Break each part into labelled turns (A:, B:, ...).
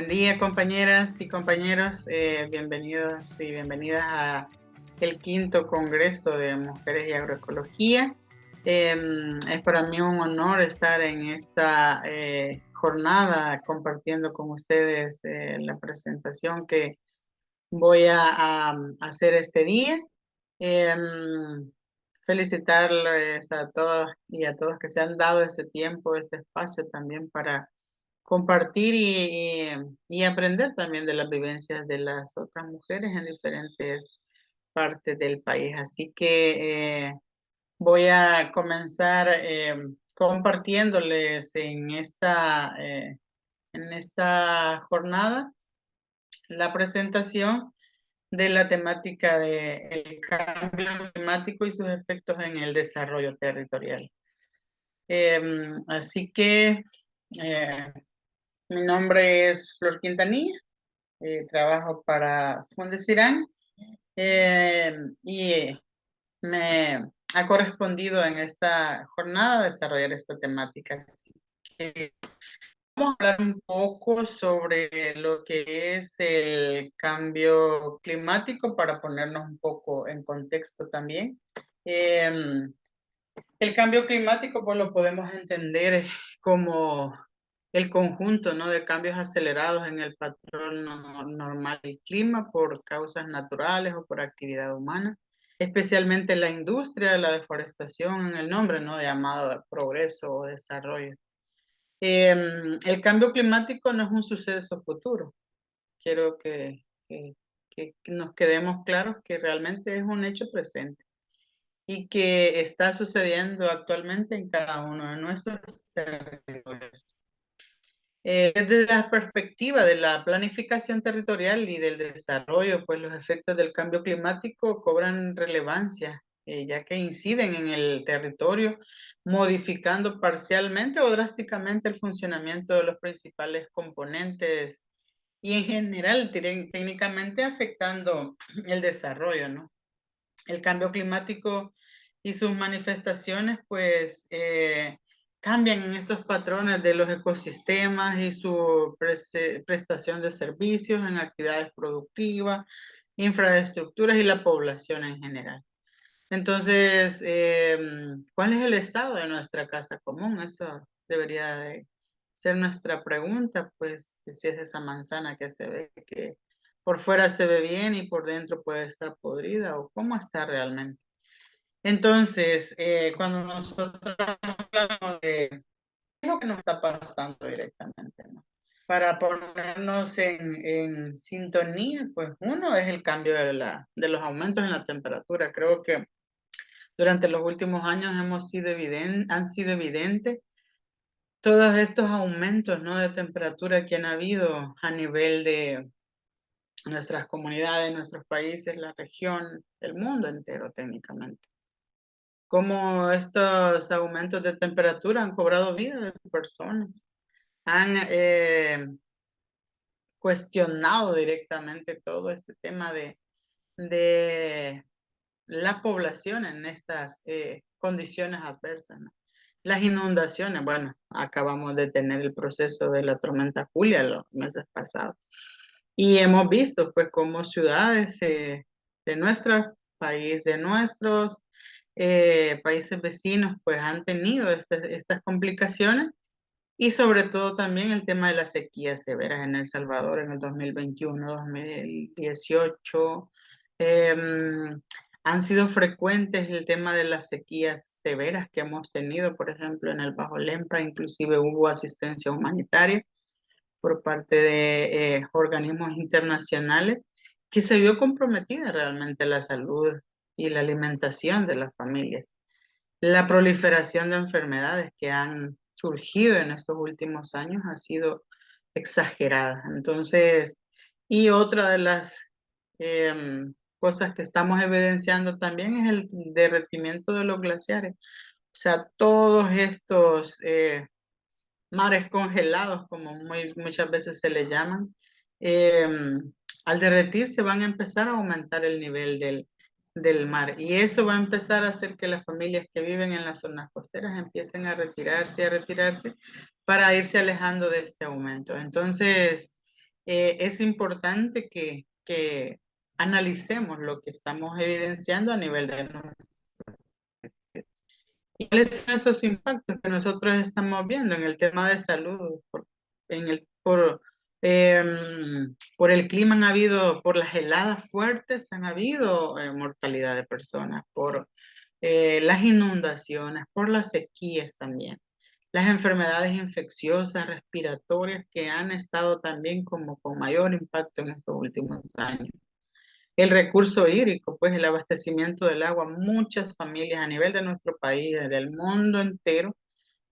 A: Buen día, compañeras y compañeros. Bienvenidos y bienvenidas a el quinto Congreso de Mujeres y Agroecología. Es para mí un honor estar en esta jornada compartiendo con ustedes la presentación que voy a hacer este día. Felicitarles a todos y a todos que se han dado este tiempo, este espacio también para compartir y aprender también de las vivencias de las otras mujeres en diferentes partes del país. Así que voy a comenzar compartiéndoles en esta jornada la presentación de la temática del cambio climático y sus efectos en el desarrollo territorial. Así que mi nombre es Flor Quintanilla, trabajo para Fundecirán y me ha correspondido en esta jornada desarrollar esta temática. Así que vamos a hablar un poco sobre lo que es el cambio climático para ponernos un poco en contexto también. El cambio climático pues lo podemos entender como el conjunto, ¿no?, de cambios acelerados en el patrón normal del clima por causas naturales o por actividad humana, especialmente la industria, la deforestación en el nombre, ¿no?, llamado progreso o desarrollo. El cambio climático no es un suceso futuro. Quiero que nos quedemos claros que realmente es un hecho presente y que está sucediendo actualmente en cada uno de nuestros territorios. Desde la perspectiva de la planificación territorial y del desarrollo, pues los efectos del cambio climático cobran relevancia, ya que inciden en el territorio, modificando parcialmente o drásticamente el funcionamiento de los principales componentes y en general técnicamente afectando el desarrollo, ¿no? El cambio climático y sus manifestaciones, pues, cambian en estos patrones de los ecosistemas y su prestación de servicios en actividades productivas, infraestructuras y la población en general. Entonces, ¿cuál es el estado de nuestra casa común? Eso debería de ser nuestra pregunta, pues, si es esa manzana que se ve que por fuera se ve bien y por dentro puede estar podrida, o cómo está realmente. Entonces, cuando nosotros hablamos de qué es lo que nos está pasando directamente, ¿no? Para ponernos en sintonía, pues uno es el cambio de los aumentos en la temperatura. Creo que durante los últimos años han sido evidentes todos estos aumentos, ¿no?, de temperatura que han habido a nivel de nuestras comunidades, nuestros países, la región, el mundo entero técnicamente. Cómo estos aumentos de temperatura han cobrado vida de personas, han cuestionado directamente todo este tema de la población en estas condiciones adversas, ¿no? Las inundaciones, bueno, acabamos de tener el proceso de la tormenta Julia los meses pasados y hemos visto pues cómo ciudades de nuestro país, de nuestros países vecinos, pues han tenido estas complicaciones y sobre todo también el tema de las sequías severas en El Salvador en el 2021, 2018. Han sido frecuentes el tema de las sequías severas que hemos tenido, por ejemplo, en el Bajo Lempa, inclusive hubo asistencia humanitaria por parte de organismos internacionales que se vio comprometida realmente la salud y la alimentación de las familias. La proliferación de enfermedades que han surgido en estos últimos años ha sido exagerada. Entonces, y otra de las cosas que estamos evidenciando también es el derretimiento de los glaciares. O sea, todos estos mares congelados, como muchas veces se le llaman, al derretirse van a empezar a aumentar el nivel del mar y eso va a empezar a hacer que las familias que viven en las zonas costeras empiecen a retirarse para irse alejando de este aumento. Entonces, es importante que analicemos lo que estamos evidenciando a nivel de ¿y cuáles son esos impactos que nosotros estamos viendo en el tema de salud? Por el clima han habido, por las heladas fuertes han habido mortalidad de personas, por las inundaciones, por las sequías también, las enfermedades infecciosas, respiratorias que han estado también como con mayor impacto en estos últimos años. El recurso hídrico, pues el abastecimiento del agua, muchas familias a nivel de nuestro país, del mundo entero,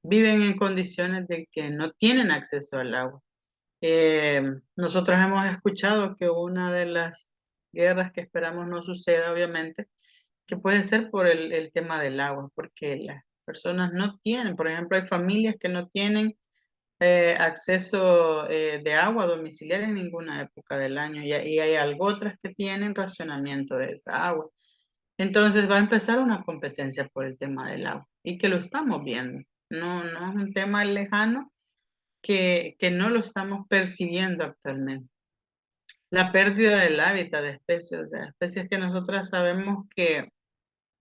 A: viven en condiciones de que no tienen acceso al agua. Eh, Nosotros hemos escuchado que una de las guerras que esperamos no suceda, obviamente, que puede ser por el tema del agua, porque las personas no tienen, por ejemplo, hay familias que no tienen acceso de agua domiciliaria en ninguna época del año y hay algo otras que tienen racionamiento de esa agua. Entonces va a empezar una competencia por el tema del agua y que lo estamos viendo. No, no es un tema lejano que no lo estamos percibiendo actualmente. La pérdida del hábitat de especies, o sea, especies que nosotras sabemos que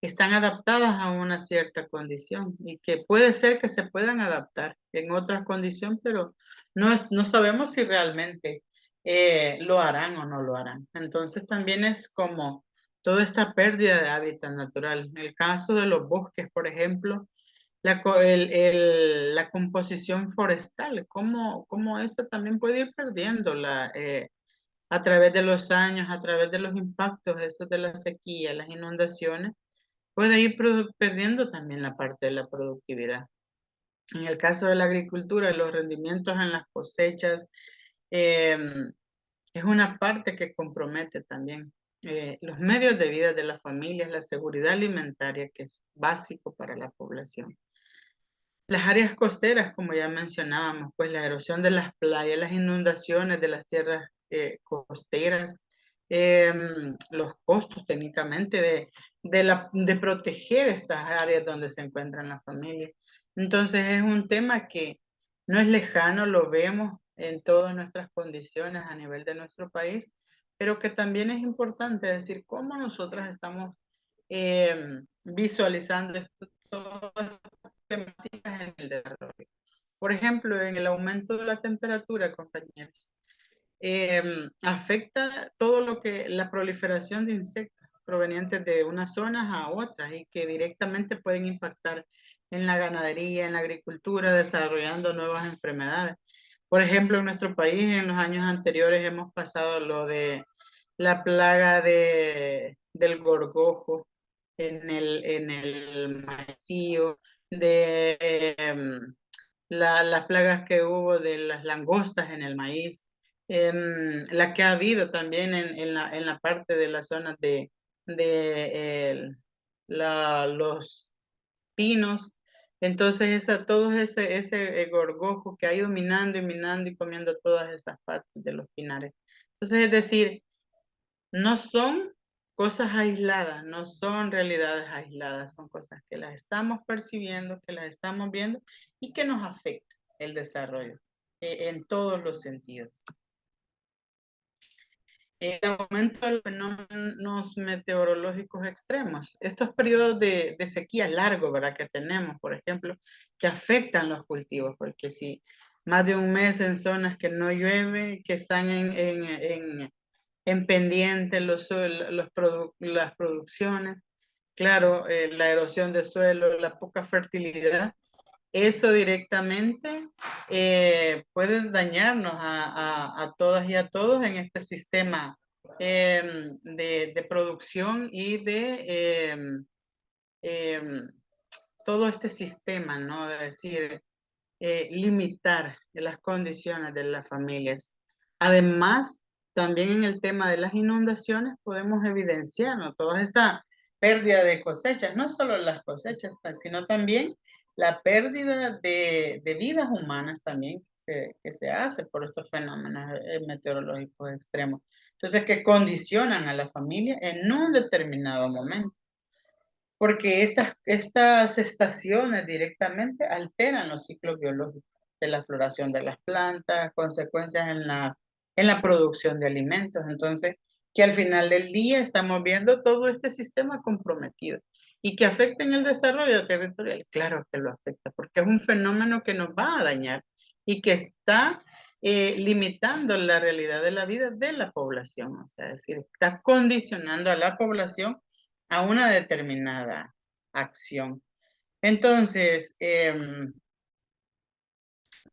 A: están adaptadas a una cierta condición y que puede ser que se puedan adaptar en otra condición, pero no sabemos si realmente lo harán o no lo harán. Entonces también es como toda esta pérdida de hábitat natural. En el caso de los bosques, por ejemplo, la composición forestal, cómo esta también puede ir perdiendo a través de los años, a través de los impactos esos de la sequía, las inundaciones puede ir perdiendo también la parte de la productividad. En el caso de la agricultura, los rendimientos en las cosechas eh, es una parte que compromete también los medios de vida de las familias, la seguridad alimentaria, que es básico para la población. Las áreas costeras, como ya mencionábamos, pues la erosión de las playas, las inundaciones de las tierras costeras, los costos técnicamente de proteger estas áreas donde se encuentran las familias. Entonces es un tema que no es lejano, lo vemos en todas nuestras condiciones a nivel de nuestro país, pero que también es importante decir cómo nosotros estamos visualizando esto, temáticas en el desarrollo. Por ejemplo, en el aumento de la temperatura, compañeros, afecta todo lo que la proliferación de insectos provenientes de unas zonas a otras y que directamente pueden impactar en la ganadería, en la agricultura, desarrollando nuevas enfermedades. Por ejemplo, en nuestro país en los años anteriores hemos pasado lo de la plaga del gorgojo en el maicillo, de las plagas que hubo de las langostas en el maíz, la que ha habido también en la parte de las zonas de los pinos. Entonces, todo ese gorgojo que ha ido minando y minando y comiendo todas esas partes de los pinares. Entonces, es decir, no son cosas aisladas, no son realidades aisladas, son cosas que las estamos percibiendo, que las estamos viendo y que nos afecta el desarrollo en todos los sentidos. El aumento de los fenómenos meteorológicos extremos, estos periodos de sequía largos, ¿verdad? Que tenemos, por ejemplo, que afectan los cultivos, porque si más de un mes en zonas que no llueve, que están en pendiente las producciones, claro, la erosión de suelo, la poca fertilidad, eso directamente puede dañarnos a todas y a todos en este sistema de producción y de todo este sistema, ¿no? De decir, limitar las condiciones de las familias. Además, también en el tema de las inundaciones podemos evidenciar, ¿no? Toda esta pérdida de cosechas, no solo las cosechas, sino también la pérdida de vidas humanas también que se hace por estos fenómenos meteorológicos extremos. Entonces, que condicionan a la familia en un determinado momento porque estas estaciones directamente alteran los ciclos biológicos de la floración de las plantas, consecuencias en la producción de alimentos. Entonces, que al final del día estamos viendo todo este sistema comprometido y que afecta en el desarrollo territorial. Claro que lo afecta, porque es un fenómeno que nos va a dañar y que está limitando la realidad de la vida de la población. O sea, es decir, está condicionando a la población a una determinada acción. Entonces,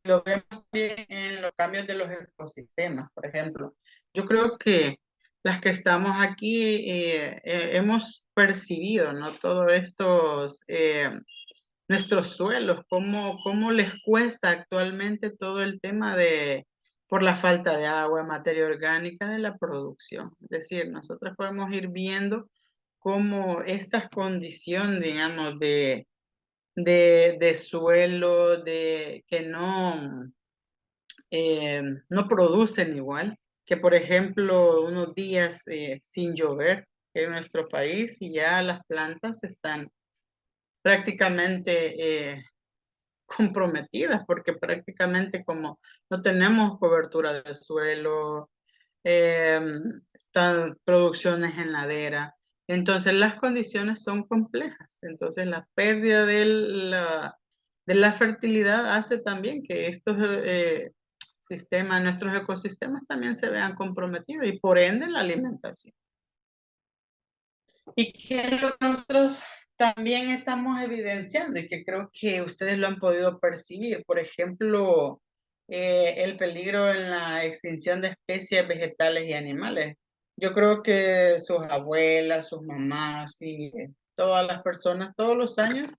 A: lo vemos bien en los cambios de los ecosistemas, por ejemplo. Yo creo que las que estamos aquí hemos percibido, ¿no? Todos estos, nuestros suelos, cómo les cuesta actualmente todo el tema por la falta de agua, materia orgánica de la producción. Es decir, nosotros podemos ir viendo cómo esta condición, digamos, de suelo, que no producen igual, que por ejemplo unos días sin llover en nuestro país y ya las plantas están prácticamente comprometidas, porque prácticamente como no tenemos cobertura del suelo, eh, están producciones en ladera. Entonces las condiciones son complejas. Entonces la pérdida de la fertilidad hace también que estos sistemas, nuestros ecosistemas también se vean comprometidos y por ende la alimentación. Y que nosotros también estamos evidenciando y que creo que ustedes lo han podido percibir. Por ejemplo, el peligro en la extinción de especies vegetales y animales. Yo creo que sus abuelas, sus mamás y todas las personas todos los años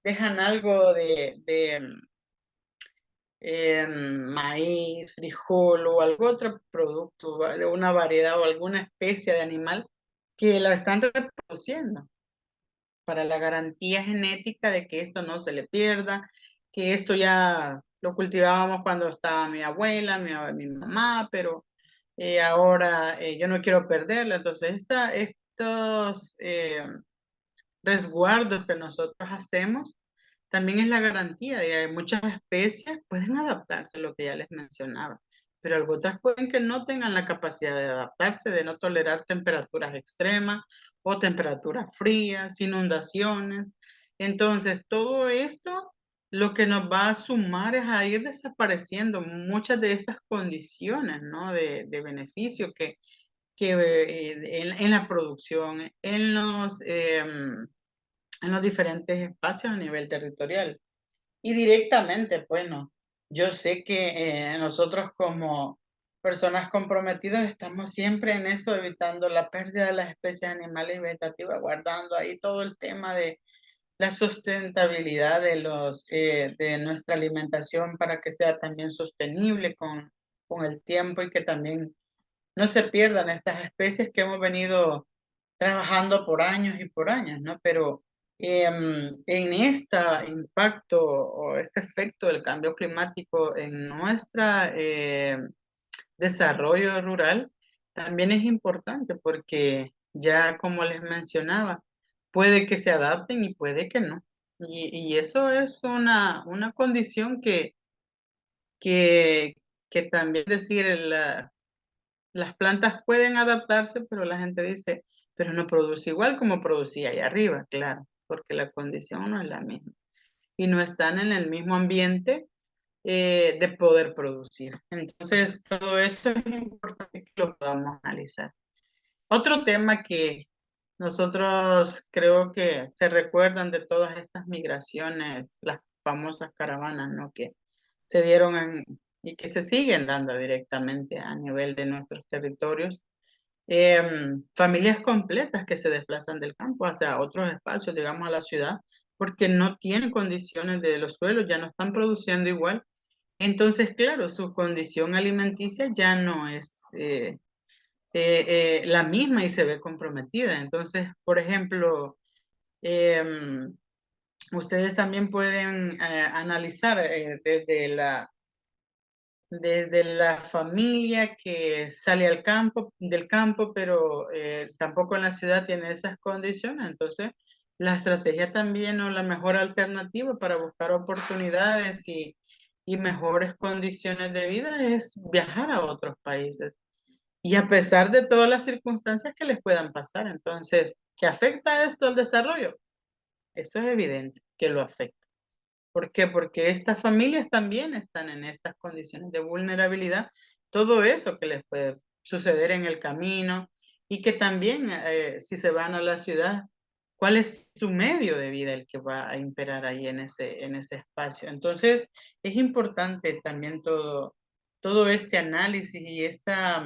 A: dejan algo de maíz, frijol o algún otro producto, ¿vale? Una variedad o alguna especie de animal que la están reproduciendo para la garantía genética de que esto no se le pierda, que esto ya lo cultivábamos cuando estaba mi abuela, mi mamá, pero ahora yo no quiero perderlo. Entonces, estos resguardos que nosotros hacemos también es la garantía de que muchas especies pueden adaptarse, lo que ya les mencionaba, pero otras pueden que no tengan la capacidad de adaptarse, de no tolerar temperaturas extremas o temperaturas frías, inundaciones. Entonces, todo esto lo que nos va a sumar es a ir desapareciendo muchas de estas condiciones, ¿no? De beneficio que en la producción, en los diferentes espacios a nivel territorial. Y directamente, bueno, yo sé que nosotros como personas comprometidas estamos siempre en eso, evitando la pérdida de las especies animales y vegetativas, guardando ahí todo el tema de la sustentabilidad de nuestra alimentación para que sea también sostenible con el tiempo y que también no se pierdan estas especies que hemos venido trabajando por años y por años, ¿no? Pero en este impacto o este efecto del cambio climático en nuestro desarrollo rural, también es importante porque ya como les mencionaba, puede que se adapten y puede que no. Y eso es una condición que, que también decir, las plantas pueden adaptarse, pero la gente dice, pero no produce igual como producía allá arriba, claro, porque la condición no es la misma y no están en el mismo ambiente de poder producir. Entonces, todo eso es importante que lo podamos analizar. Otro tema que nosotros creo que se recuerdan de todas estas migraciones, las famosas caravanas, ¿no? Que se dieron y que se siguen dando directamente a nivel de nuestros territorios. Familias completas que se desplazan del campo hacia otros espacios, digamos a la ciudad, porque no tienen condiciones de los suelos, ya no están produciendo igual. Entonces, claro, su condición alimenticia ya no es la misma y se ve comprometida. Entonces, por ejemplo, em, ustedes también pueden analizar desde la familia que sale al campo, del campo, pero tampoco en la ciudad tiene esas condiciones. Entonces, la estrategia también o la mejor alternativa para buscar oportunidades y y mejores condiciones de vida es viajar a otros países. Y a pesar de todas las circunstancias que les puedan pasar. Entonces, ¿qué afecta esto al desarrollo? Esto es evidente que lo afecta. ¿Por qué? Porque estas familias también están en estas condiciones de vulnerabilidad. Todo eso que les puede suceder en el camino y que también si se van a la ciudad, ¿cuál es su medio de vida el que va a imperar ahí en ese espacio? Entonces, es importante también todo este análisis y esta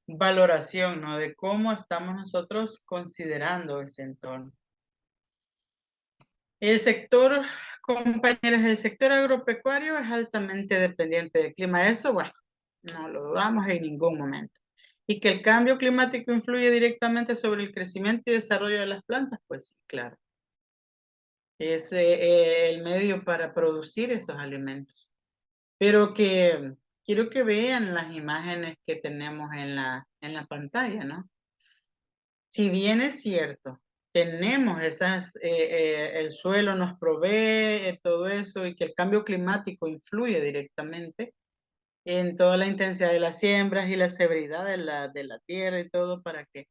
A: valoración, ¿no? De cómo estamos nosotros considerando ese entorno. El sector, compañeros, el sector agropecuario es altamente dependiente del clima. Eso, bueno, no lo dudamos en ningún momento. Y que el cambio climático influye directamente sobre el crecimiento y desarrollo de las plantas, pues sí, claro. Es el medio para producir esos alimentos. Pero que quiero que vean las imágenes que tenemos en la pantalla, ¿no? Si bien es cierto, tenemos el suelo nos provee todo eso y que el cambio climático influye directamente en toda la intensidad de las siembras y la severidad de la tierra y todo para que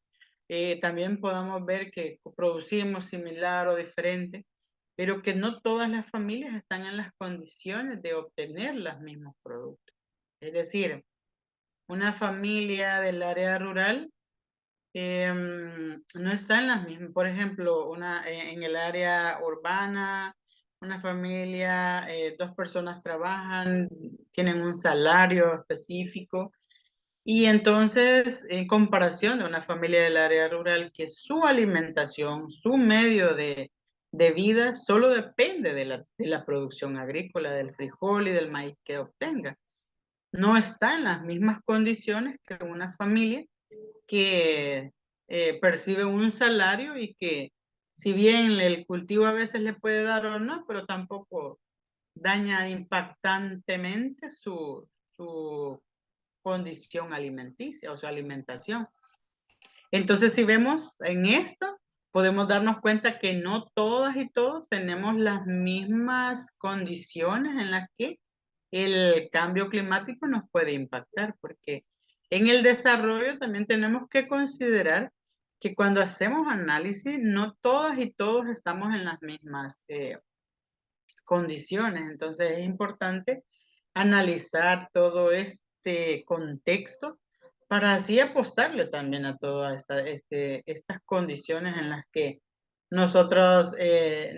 A: también podamos ver que producimos similar o diferente, pero que no todas las familias están en las condiciones de obtener los mismos productos. Es decir, una familia del área rural no está en las mismas. Por ejemplo, en el área urbana, una familia, dos personas trabajan, tienen un salario específico y entonces, en comparación de una familia del área rural, que su alimentación, su medio de vida solo depende de la producción agrícola, del frijol y del maíz que obtenga. No está en las mismas condiciones que una familia que percibe un salario y que si bien el cultivo a veces le puede dar o no, pero tampoco daña impactantemente su condición alimenticia o su alimentación. Entonces, si vemos en esto, podemos darnos cuenta que no todas y todos tenemos las mismas condiciones en las que el cambio climático nos puede impactar, porque en el desarrollo también tenemos que considerar que cuando hacemos análisis, no todas y todos estamos en las mismas condiciones. Entonces es importante analizar todo este contexto para así apostarle también a todas estas condiciones en las que nosotros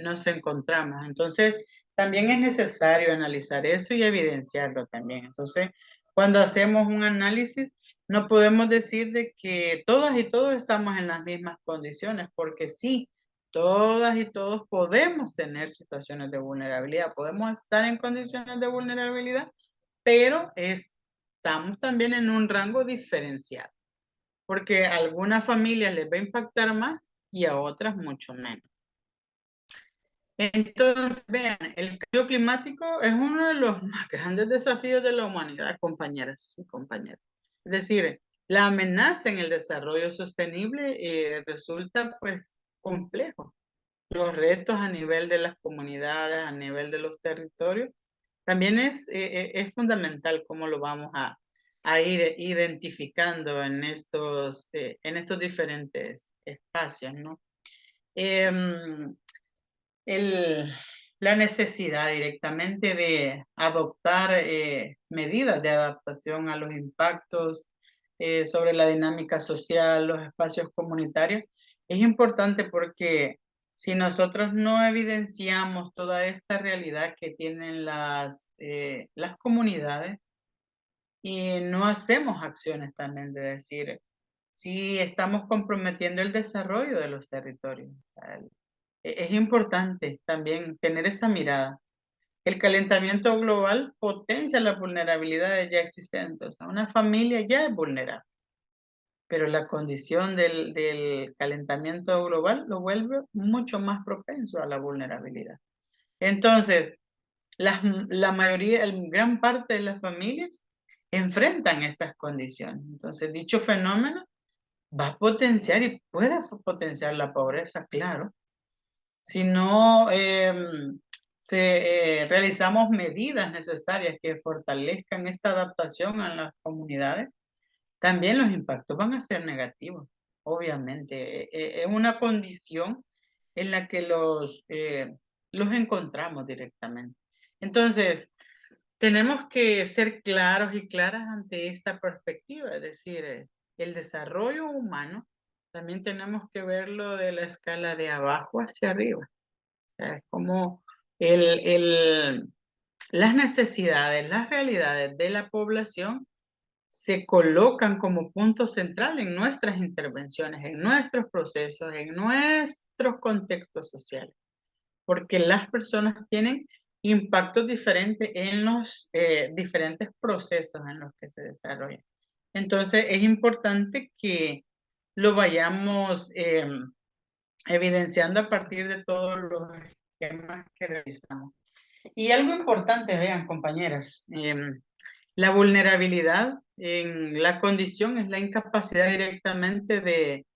A: nos encontramos. Entonces, también es necesario analizar eso y evidenciarlo también. Entonces, cuando hacemos un análisis, no podemos decir de que todas y todos estamos en las mismas condiciones, porque sí, todas y todos podemos tener situaciones de vulnerabilidad, podemos estar en condiciones de vulnerabilidad, pero estamos también en un rango diferenciado, porque a algunas familias les va a impactar más y a otras mucho menos. Entonces, vean, el cambio climático es uno de los más grandes desafíos de la humanidad, compañeras y compañeros. Es decir, la amenaza en el desarrollo sostenible resulta pues complejo. Los retos a nivel de las comunidades, a nivel de los territorios, también es fundamental cómo lo vamos a ir identificando en estos diferentes espacios, ¿no? Em, el- la necesidad directamente de adoptar medidas de adaptación a los impactos sobre la dinámica social, los espacios comunitarios, es importante porque si nosotros no evidenciamos toda esta realidad que tienen las comunidades y no hacemos acciones también de decir, si estamos comprometiendo el desarrollo de los territorios. Es importante también tener esa mirada. El calentamiento global potencia las vulnerabilidades ya existentes. O sea, una familia ya es vulnerable, pero la condición del calentamiento global lo vuelve mucho más propenso a la vulnerabilidad. Entonces, la mayoría, gran parte de las familias enfrentan estas condiciones. Entonces, dicho fenómeno va a potenciar y puede potenciar la pobreza, claro, si no realizamos medidas necesarias que fortalezcan esta adaptación a las comunidades, también los impactos van a ser negativos, obviamente. Es una condición en la que los encontramos directamente. Entonces, tenemos que ser claros y claras ante esta perspectiva, es decir, el desarrollo humano también tenemos que verlo de la escala de abajo hacia arriba. O sea, es como las necesidades, las realidades de la población se colocan como punto central en nuestras intervenciones, en nuestros procesos, en nuestros contextos sociales, porque las personas tienen impactos diferentes en los diferentes procesos en los que se desarrollan. Entonces, es importante que lo vayamos evidenciando a partir de todos los esquemas que realizamos. Y algo importante, vean, compañeras, la vulnerabilidad en la condición es la incapacidad directamente de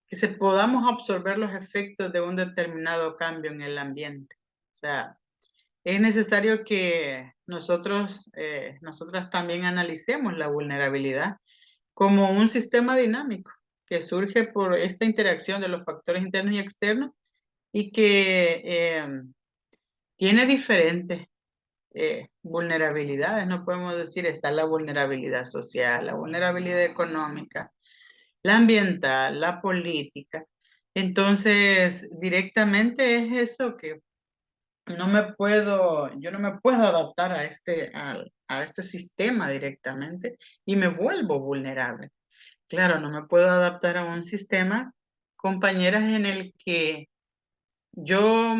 A: que se podamos absorber los efectos de un determinado cambio en el ambiente. O sea, es necesario que nosotras también analicemos la vulnerabilidad como un sistema dinámico que surge por esta interacción de los factores internos y externos y que tiene diferentes vulnerabilidades. No podemos decir está la vulnerabilidad social, la vulnerabilidad económica, la ambiental, la política. Entonces, directamente es eso que yo no me puedo adaptar a este sistema directamente y me vuelvo vulnerable. Claro, no me puedo adaptar a un sistema, compañeras, en el que yo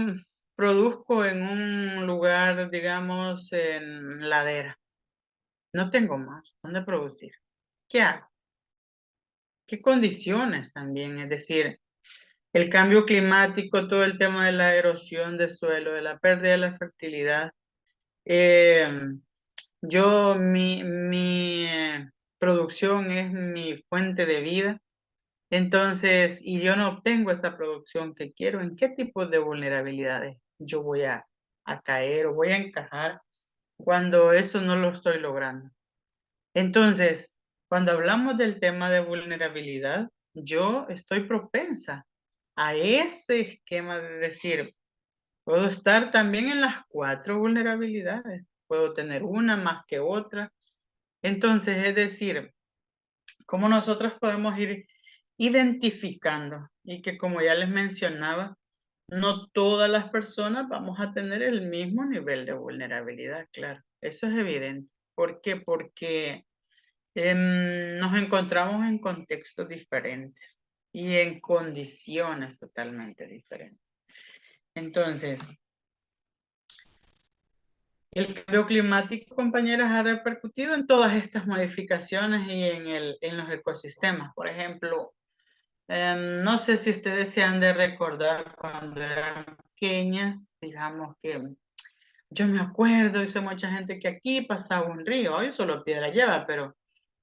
A: produzco en un lugar, digamos, en ladera. No tengo más dónde producir. ¿Qué hago? ¿Qué condiciones también? Es decir, el cambio climático, todo el tema de la erosión de suelo, de la pérdida de la fertilidad. Eh, mi producción es mi fuente de vida. Entonces, y yo no obtengo esa producción que quiero, ¿en qué tipo de vulnerabilidades yo voy a caer o voy a encajar cuando eso no lo estoy logrando? Entonces, cuando hablamos del tema de vulnerabilidad, yo estoy propensa a ese esquema de decir, puedo estar también en las 4 vulnerabilidades, puedo tener una más que otra. Entonces, es decir, cómo nosotros podemos ir identificando y que, como ya les mencionaba, no todas las personas vamos a tener el mismo nivel de vulnerabilidad, claro, eso es evidente. ¿Por qué? Porque nos encontramos en contextos diferentes y en condiciones totalmente diferentes. Entonces, el cambio climático, compañeras, ha repercutido en todas estas modificaciones y en los ecosistemas. Por ejemplo, no sé si ustedes se han de recordar cuando eran pequeñas, digamos que yo me acuerdo, dice mucha gente que aquí pasaba un río, hoy solo piedra lleva, pero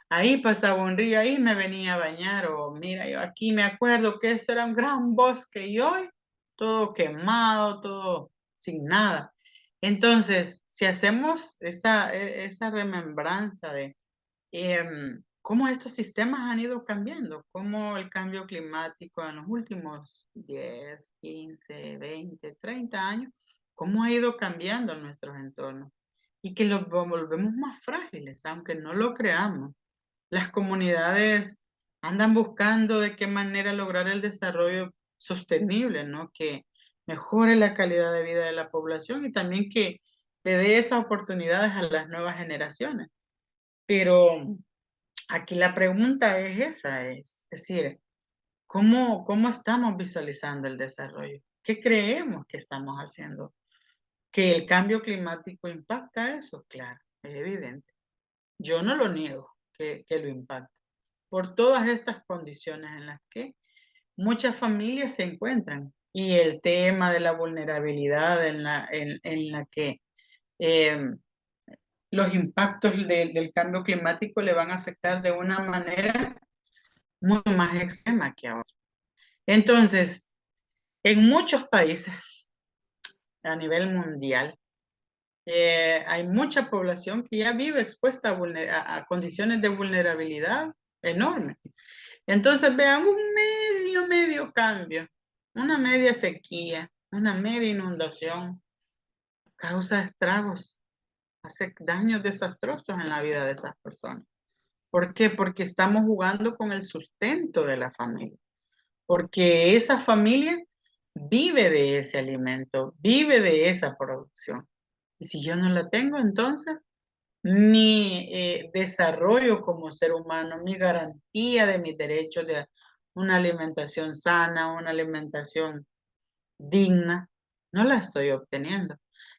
A: ahí pasaba un río, ahí me venía a bañar, o mira, yo aquí me acuerdo que esto era un gran bosque y hoy todo quemado, todo sin nada. Entonces, si hacemos esa remembranza de cómo estos sistemas han ido cambiando, cómo el cambio climático en los últimos 10, 15, 20, 30 años, cómo ha ido cambiando nuestros entornos y que los volvemos más frágiles, aunque no lo creamos. Las comunidades andan buscando de qué manera lograr el desarrollo sostenible, ¿no? Que mejore la calidad de vida de la población y también que le dé esas oportunidades a las nuevas generaciones. Pero aquí la pregunta es esa, es decir, ¿cómo estamos visualizando el desarrollo? ¿Qué creemos que estamos haciendo? ¿Que el cambio climático impacta eso? Claro, es evidente. Yo no lo niego que lo impacta por todas estas condiciones en las que muchas familias se encuentran y el tema de la vulnerabilidad en la que eh, los impactos del cambio climático le van a afectar de una manera mucho más extrema que ahora. Entonces, en muchos países a nivel mundial, Hay mucha población que ya vive expuesta a condiciones de vulnerabilidad enormes. Entonces vean un medio cambio, una media sequía, una media inundación, causa estragos, hace daños desastrosos en la vida de esas personas. ¿Por qué? Porque estamos jugando con el sustento de la familia, porque esa familia vive de ese alimento, vive de esa producción. Y si yo no la tengo, entonces mi desarrollo como ser humano, mi garantía de mis derechos de una alimentación sana, una alimentación digna, no la estoy obteniendo.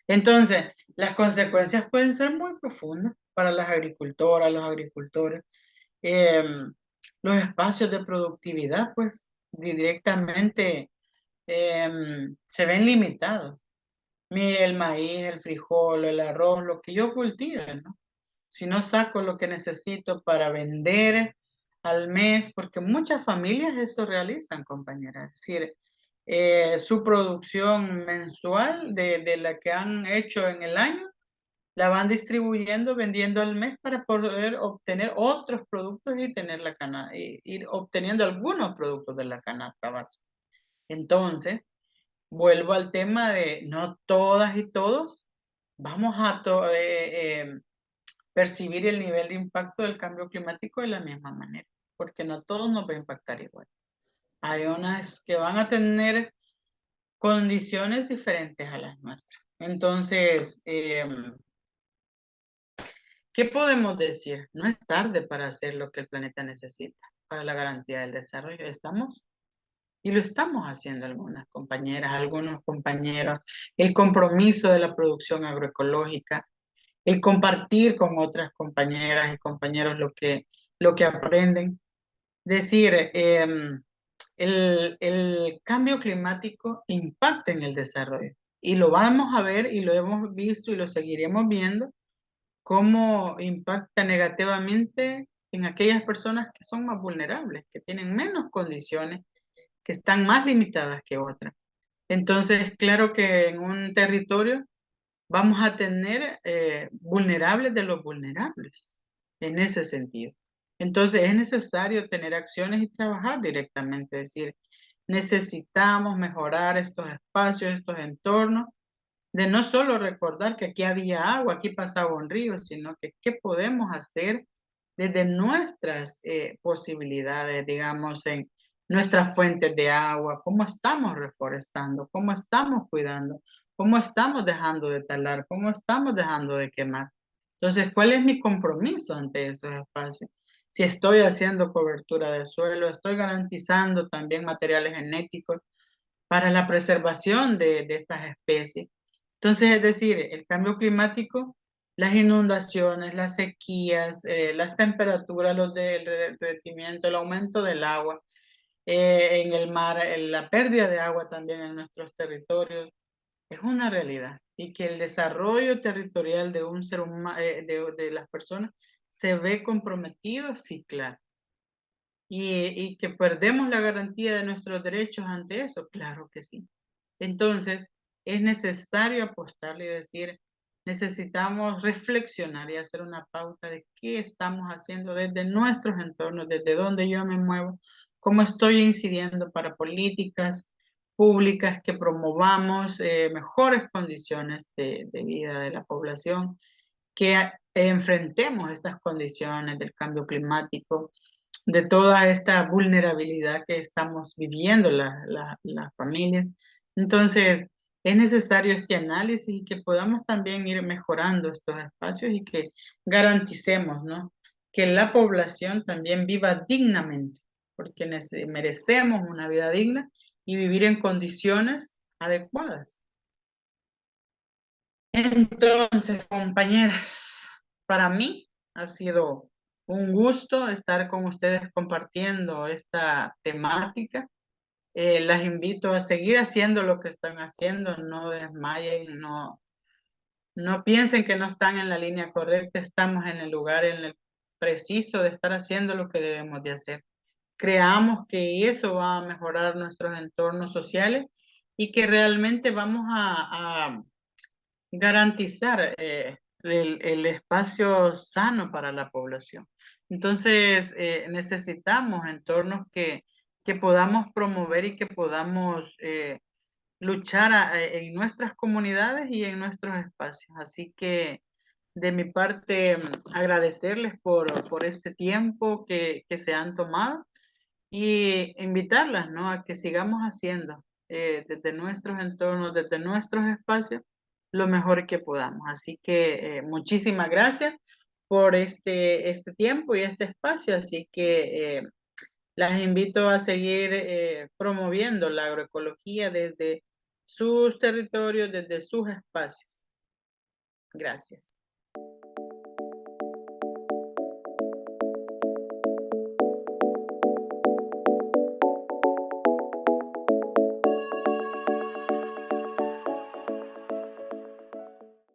A: Entonces, las consecuencias pueden ser muy profundas para las agricultoras, los agricultores. Em, los espacios de productividad, pues, directamente se ven limitados. El maíz, el frijol, el arroz, lo que yo cultive, ¿no? Si no saco lo que necesito para vender al mes, porque muchas familias eso realizan, compañeras. Es decir, su producción mensual de la que han hecho en el año, la van distribuyendo, vendiendo al mes para poder obtener otros productos y tener la canasta, ir obteniendo algunos productos de la canasta básica. Entonces, vuelvo al tema de no todas y todos vamos a percibir el nivel de impacto del cambio climático de la misma manera, porque no todos nos va a impactar igual. Hay unas que van a tener condiciones diferentes a las nuestras. Entonces, ¿qué podemos decir? No es tarde para hacer lo que el planeta necesita para la garantía del desarrollo. Estamos y lo estamos haciendo algunas compañeras, algunos compañeros. El compromiso de la producción agroecológica, el compartir con otras compañeras y compañeros lo que aprenden. Decir, el cambio climático impacta en el desarrollo y lo vamos a ver y lo hemos visto y lo seguiremos viendo cómo impacta negativamente en aquellas personas que son más vulnerables, que tienen menos condiciones, que están más limitadas que otras. Entonces, claro que en un territorio vamos a tener vulnerables de los vulnerables en ese sentido. Entonces, es necesario tener acciones y trabajar directamente, es decir, necesitamos mejorar estos espacios, estos entornos, de no solo recordar que aquí había agua, aquí pasaba un río, sino que qué podemos hacer desde nuestras posibilidades, digamos, en nuestras fuentes de agua, cómo estamos reforestando, cómo estamos cuidando, cómo estamos dejando de talar, cómo estamos dejando de quemar. Entonces, ¿cuál es mi compromiso ante esos espacios? Si estoy haciendo cobertura de suelo, estoy garantizando también materiales genéticos para la preservación de estas especies. Entonces, es decir, el cambio climático, las inundaciones, las sequías, las temperaturas, los derretimiento, el aumento del agua en el mar, la pérdida de agua también en nuestros territorios, es una realidad. Y que el desarrollo territorial de un ser humano, de las personas, se ve comprometido, sí, claro. Y que perdemos la garantía de nuestros derechos ante eso, claro que sí. Entonces, es necesario apostarle y decir, necesitamos reflexionar y hacer una pauta de qué estamos haciendo desde nuestros entornos, desde donde yo me muevo, cómo estoy incidiendo para políticas públicas que promovamos mejores condiciones de vida de la población, que enfrentemos estas condiciones del cambio climático, de toda esta vulnerabilidad que estamos viviendo las familias. Entonces, es necesario este análisis y que podamos también ir mejorando estos espacios y que garanticemos, ¿no? Que la población también viva dignamente, porque merecemos una vida digna y vivir en condiciones adecuadas. Entonces, compañeras, para mí ha sido un gusto estar con ustedes compartiendo esta temática. Las invito a seguir haciendo lo que están haciendo, no desmayen, no piensen que no están en la línea correcta, estamos en el lugar en el preciso de estar haciendo lo que debemos de hacer. Creamos que eso va a mejorar nuestros entornos sociales y que realmente vamos a garantizar el espacio sano para la población. Entonces, necesitamos entornos que podamos promover y que podamos luchar en nuestras comunidades y en nuestros espacios. Así que de mi parte, agradecerles por este tiempo que se han tomado y invitarlas, ¿no? A que sigamos haciendo desde nuestros entornos, desde nuestros espacios, lo mejor que podamos. Así que muchísimas gracias por este tiempo y este espacio. Así que las invito a seguir promoviendo la agroecología desde sus territorios, desde sus espacios. Gracias.